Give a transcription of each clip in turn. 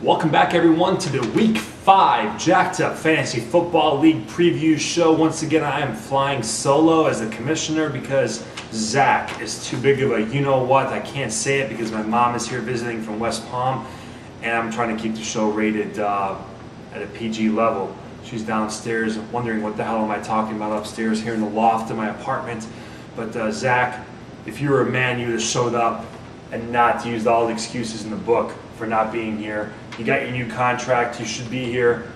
Welcome back, everyone, to the Week 5 Jacked Up Fantasy Football League Preview Show. Once again, I am flying solo as the commissioner because Zach is too big of a you-know-what. I can't say it because my mom is here visiting from West Palm, and I'm trying to keep the show rated at a PG level. She's downstairs wondering what the hell am I talking about upstairs here in the loft of my apartment. But Zach, if you were a man, you would have showed up and not used all the excuses in the book for not being here. You got your new contract, you should be here,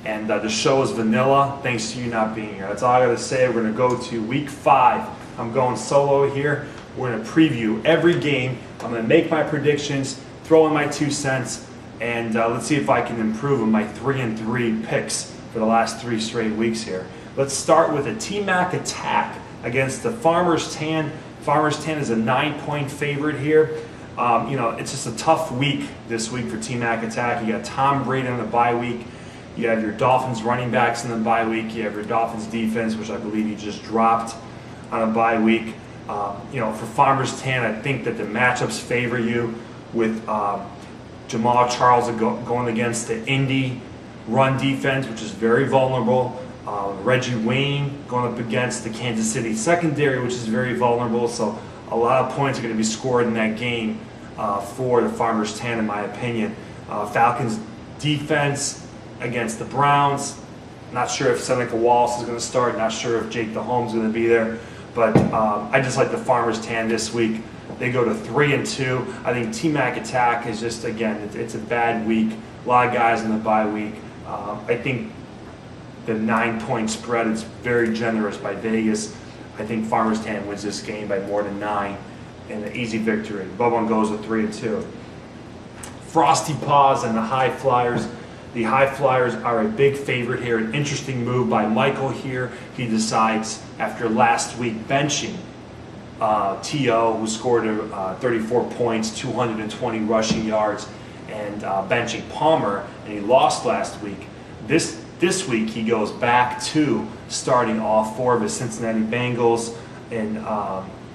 and the show is vanilla thanks to you not being here. That's all I gotta say. We're gonna go to Week 5. I'm going solo here. We're gonna preview every game. I'm gonna make my predictions, throw in my 2 cents, and let's see if I can improve on my 3-3 picks for the last 3 straight weeks here. Let's start with a T-Mac attack against the Farmers Tan. Farmers Tan is a 9-point favorite here. It's just a tough week this week for T-Mac attack. You got Tom Brady on the bye week. You have your Dolphins running backs in the bye week. You have your Dolphins defense, which I believe you just dropped on a bye week. For Farmers Tan, I think that the matchups favor you with Jamal Charles going against the Indy run defense, which is very vulnerable. Reggie Wayne going up against the Kansas City secondary, which is very vulnerable. So a lot of points are going to be scored in that game for the Farmers Tan, in my opinion. Falcons defense against the Browns. Not sure if Seneca Wallace is going to start. Not sure if Jake Delhomme is going to be there. But I just like the Farmers Tan this week. They go to 3-2. I think T-Mac attack is just, again, it's a bad week. A lot of guys in the bye week. I think the 9-point spread is very generous by Vegas. I think Farmers Tan wins this game by more than 9 in an easy victory. Bubba goes with 3-2. Frosty Paws and the High Flyers. The High Flyers are a big favorite here. An interesting move by Michael here. He decides after last week benching T.O., who scored 34 points, 220 rushing yards, and benching Palmer, and he lost last week. This week he goes back to starting all 4 of his Cincinnati Bengals and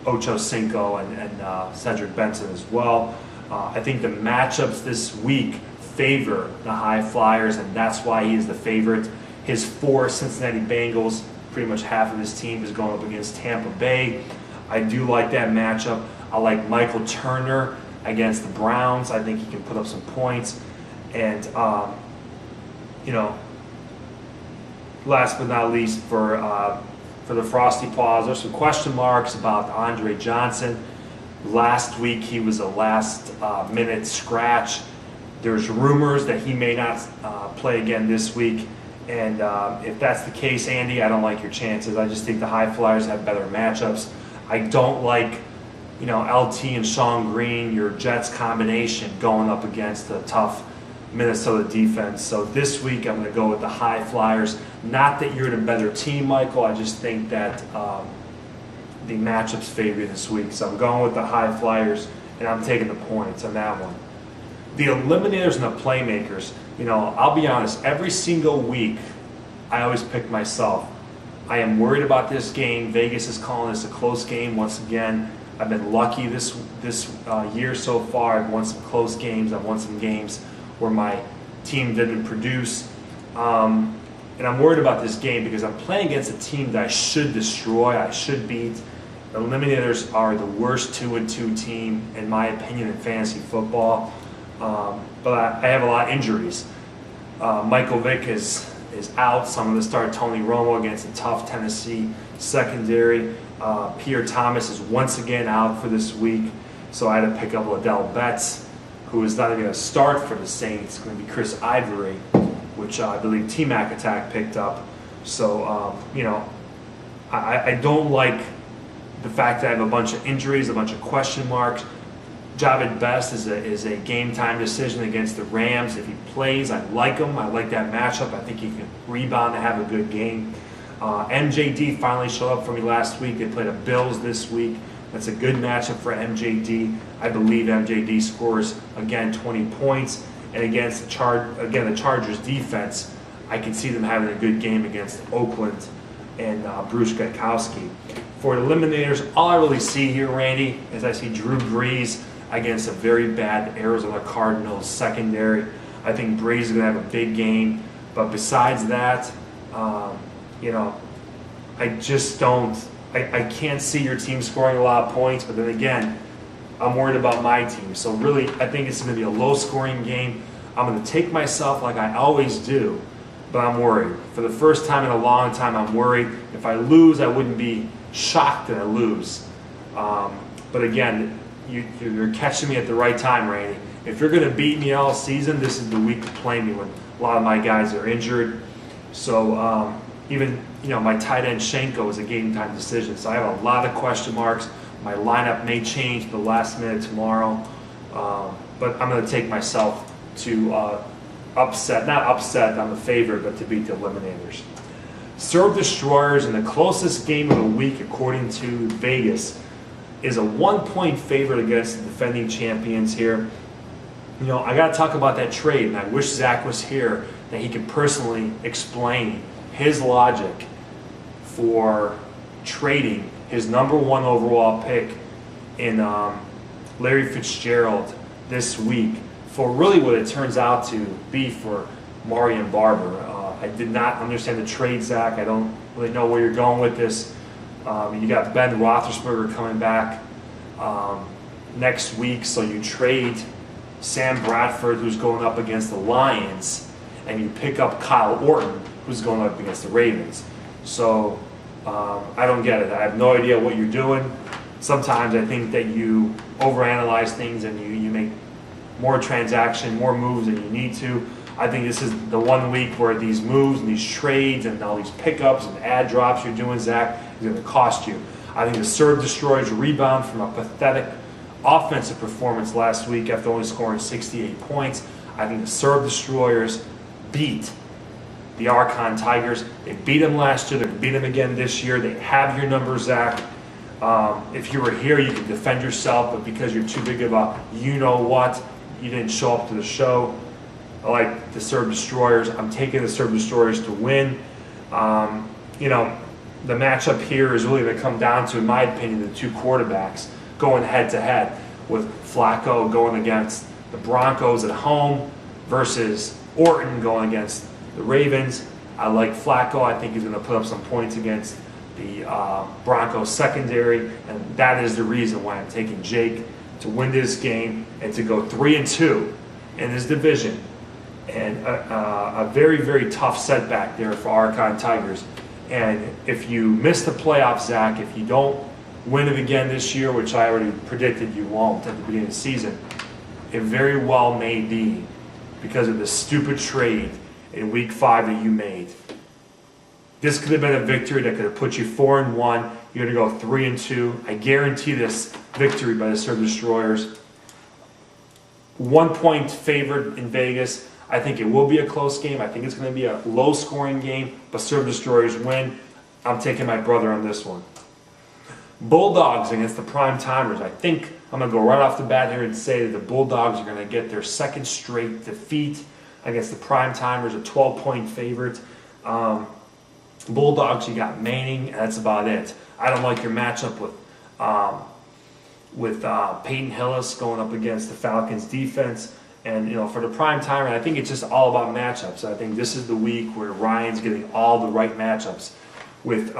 Ocho Cinco and Cedric Benson as well. I think the matchups this week favor the High Flyers, and that's why he is the favorite. His 4 Cincinnati Bengals, pretty much half of his team, is going up against Tampa Bay. I do like that matchup. I like Michael Turner against the Browns. I think he can put up some points. And, last but not least, for the Frosty Paws, there's some question marks about Andre Johnson. Last week he was a last-minute scratch. There's rumors that he may not play again this week. And if that's the case, Andy, I don't like your chances. I just think the High Flyers have better matchups. I don't like, LT and Sean Green, your Jets combination, going up against a tough Minnesota defense. So this week I'm going to go with the High Flyers. Not that you're in a better team, Michael. I just think that the matchups favor you this week. So I'm going with the High Flyers, and I'm taking the points on that one. The Eliminators and the Playmakers, I'll be honest, every single week I always pick myself. I am worried about this game. Vegas is calling this a close game once again. I've been lucky this year so far. I've won some close games. I've won some games where my team didn't produce. And I'm worried about this game because I'm playing against a team that I should destroy, I should beat. The Eliminators are the worst 2-2 team, in my opinion, in fantasy football. But I have a lot of injuries. Michael Vick is out, so I'm going to start Tony Romo against a tough Tennessee secondary. Pierre Thomas is once again out for this week, so I had to pick up Ladell Betts, who is not even going to start for the Saints. It's going to be Chris Ivory, which I believe T-Mac attack picked up. So, I don't like the fact that I have a bunch of injuries, a bunch of question marks. Jahvid Best is a game-time decision against the Rams. If he plays, I like him. I like that matchup. I think he can rebound and have a good game. MJD finally showed up for me last week. They played the Bills this week. That's a good matchup for MJD. I believe MJD scores, again, 20 points. And against the Chargers defense, I can see them having a good game against Oakland and Bruce Gatkowski. For the Eliminators, all I really see here, Randy, is I see Drew Brees against a very bad Arizona Cardinals secondary. I think Brady's going to have a big game. But besides that, you know, I just don't. I can't see your team scoring a lot of points. But then again, I'm worried about my team. So really, I think it's going to be a low-scoring game. I'm going to take myself like I always do, but I'm worried. For the first time in a long time, I'm worried. If I lose, I wouldn't be shocked that I lose. But again, you're catching me at the right time, Randy. If you're going to beat me all season, this is the week to play me when a lot of my guys are injured. So even, you know, my tight end Shenko is a game-time decision. So I have a lot of question marks. My lineup may change the last minute tomorrow. But I'm going to take myself to not upset, I'm the favorite, but to beat the Eliminators. Serve Destroyers in the closest game of the week, according to Vegas, is a 1-point favorite against the defending champions here. You know, I got to talk about that trade, and I wish Zach was here, that he could personally explain his logic for trading his number 1 overall pick in Larry Fitzgerald this week for really what it turns out to be for Marion Barber. I did not understand the trade, Zach. I don't really know where you're going with this. You got Ben Roethlisberger coming back next week, so you trade Sam Bradford, who's going up against the Lions, and you pick up Kyle Orton, who's going up against the Ravens. So I don't get it. I have no idea what you're doing. Sometimes I think that you overanalyze things and you make more moves than you need to. I think this is the 1 week where these moves and these trades and all these pickups and ad drops you're doing, Zach, is going to cost you. I think the Serve Destroyers rebound from a pathetic offensive performance last week after only scoring 68 points. I think the Serve Destroyers beat the Archon Tigers. They beat them last year. They're going to beat them again this year. They have your number, Zach. If you were here, you could defend yourself, but because you're too big of a you-know-what, you didn't show up to the show. I like the Serve Destroyers. I'm taking the Serve Destroyers to win. You know, the matchup here is really going to come down to, in my opinion, the 2 quarterbacks going head-to-head, with Flacco going against the Broncos at home versus Orton going against the Ravens. I like Flacco. I think he's going to put up some points against the Broncos secondary, and that is the reason why I'm taking Jake to win this game and to go 3-2 in this division. And a very, very tough setback there for Archon Tigers. And if you miss the playoffs, Zach, if you don't win it again this year, which I already predicted you won't at the beginning of the season, it very well may be because of the stupid trade in week 5 that you made. This could have been a victory that could have put you 4-1. You're going to go 3-2. I guarantee this victory by the Serve Destroyers. 1-point favorite in Vegas. I think it will be a close game. I think it's going to be a low-scoring game, but Serve Destroyers win. I'm taking my brother on this one. Bulldogs against the Prime Timers. I think I'm going to go right off the bat here and say that the Bulldogs are going to get their 2nd straight defeat against the Prime Timers, a 12-point favorite. Bulldogs, you got Manning, and that's about it. I don't like your matchup with Peyton Hillis going up against the Falcons defense. And, you know, for the Prime Timer, I think it's just all about matchups. I think this is the week where Ryan's getting all the right matchups with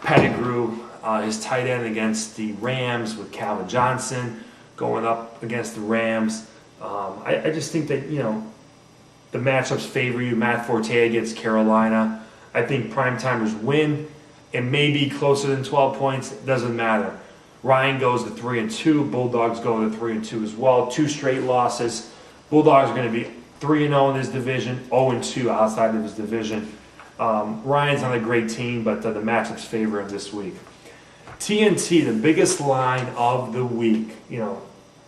Pettigrew, his tight end against the Rams, with Calvin Johnson going up against the Rams. I just think that, you know, the matchups favor you. Matt Forte against Carolina. I think Prime Timers win. It may be closer than 12 points. It doesn't matter. Ryan goes to 3-2. Bulldogs go to 3-2 as well. 2 straight losses. Bulldogs are going to be 3-0 in his division, 0-2 outside of his division. Ryan's on a great team, but the matchups favor him this week. TNT, the biggest line of the week. You know,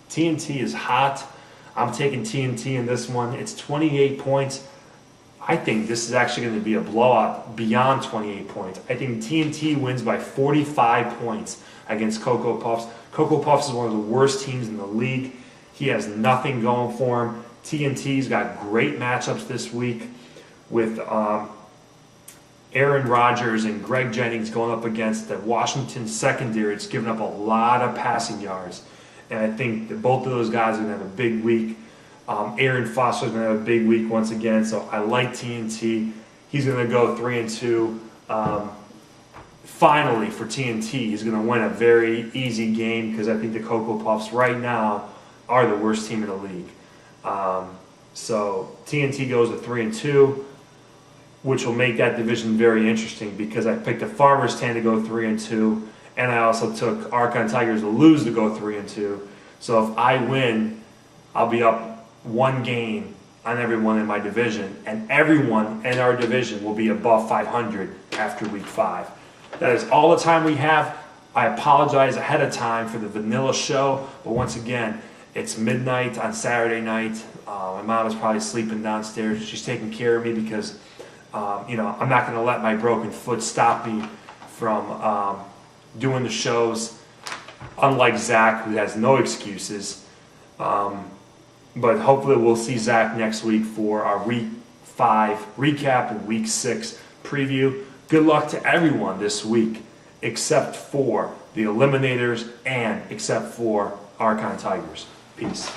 TNT is hot. I'm taking TNT in this one. It's 28 points. I think this is actually going to be a blowout beyond 28 points. I think TNT wins by 45 points against Cocoa Puffs. Cocoa Puffs is one of the worst teams in the league. He has nothing going for him. TNT's got great matchups this week with Aaron Rodgers and Greg Jennings going up against the Washington secondary. It's given up a lot of passing yards. And I think that both of those guys are going to have a big week. Aaron Foster's going to have a big week once again, so I like TNT. He's going to go 3-2. Finally, for TNT, he's going to win a very easy game because I think the Cocoa Puffs right now are the worst team in the league. So TNT goes to 3-2, which will make that division very interesting because I picked the Farmers 10 to go 3-2, and I also took Archon Tigers to lose to go 3-2. So if I win, I'll be up one game on everyone in my division, and everyone in our division will be above 500 after week 5. That is all the time we have. I apologize ahead of time for the vanilla show, but once again, it's midnight on Saturday night. My mom is probably sleeping downstairs. She's taking care of me because, I'm not going to let my broken foot stop me from doing the shows. Unlike Zach, who has no excuses. But hopefully we'll see Zach next week for our Week 5 recap and Week 6 preview. Good luck to everyone this week, except for the Eliminators and except for Archon Tigers. Peace.